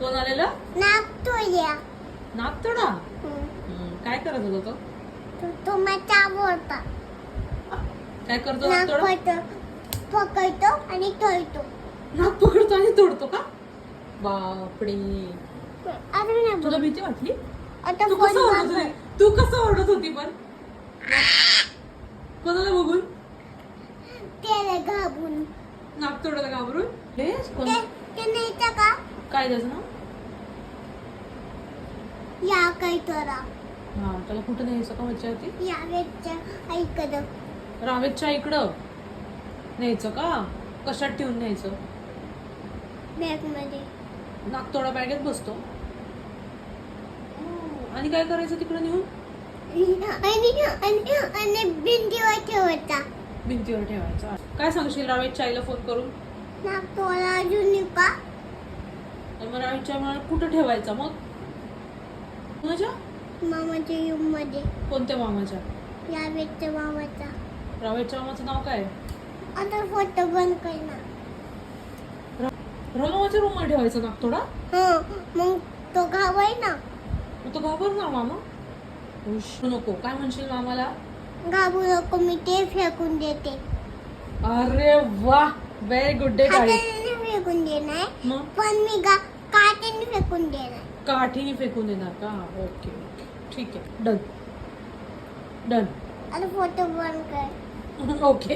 कोण आलेलं? नागतोड्या. नागतोडा. काय करत होता तो माझा बोलता. काय करतो नागतोडा? पकडतो आणि तोडतो. नाग पकडतो आणि तोडतो का? बापरे, अरे नाही तुला भीती वाटली? आता तू कसं ओरडत होती? तू कसं ओरडत होती पण? कोणाला बघून? त्याला घाबरून. नागतोडाला घाबरून? हे कोण? ते नाही का? काय त्याचं नाव? या काही तोरा. हा, त्याला कुठं न्यायचं का मच्छी? या वेळच्या ऐकलं. रावेतच्या इकडं न्यायचं का? कशात ठेवून न्यायचं? बॅग मध्ये. नागतोडा बॅगेत बसतो. आणि काय करायचं तिकडे नेऊन? आणि भिंतीवर ठेवायचा. भिंतीवर ठेवायचं. काय सांगशील रावेतच्या आईला फोन करून? नागतोडा अजून का? मग रावेतच्या मला कुठं ठेवायचा मग? कोणाच्या? मामाच्या रूम मध्ये. कोणत्या मामाच्या? या वेळच्या मामाचा. रावेतच्या मामाचं नाव काय? आता फोटो बंद करणार. मामाच्या रूम मध्ये ठेवायचं नागतोडा? मग तो घावाय ना. मग तो घाबरणार मामा? नको. काय म्हणशील मामाला? घाबरू नको, मी ते फेकून देते. अरे वा, व्हेरी गुड डे. हाताने फेकून देणार, मग पण मी काट्याने फेकून देणार. काठीने फेकून देणार का? ओके ओके, ठीक आहे, डन डन. आता फोटो बंद कर. ओके.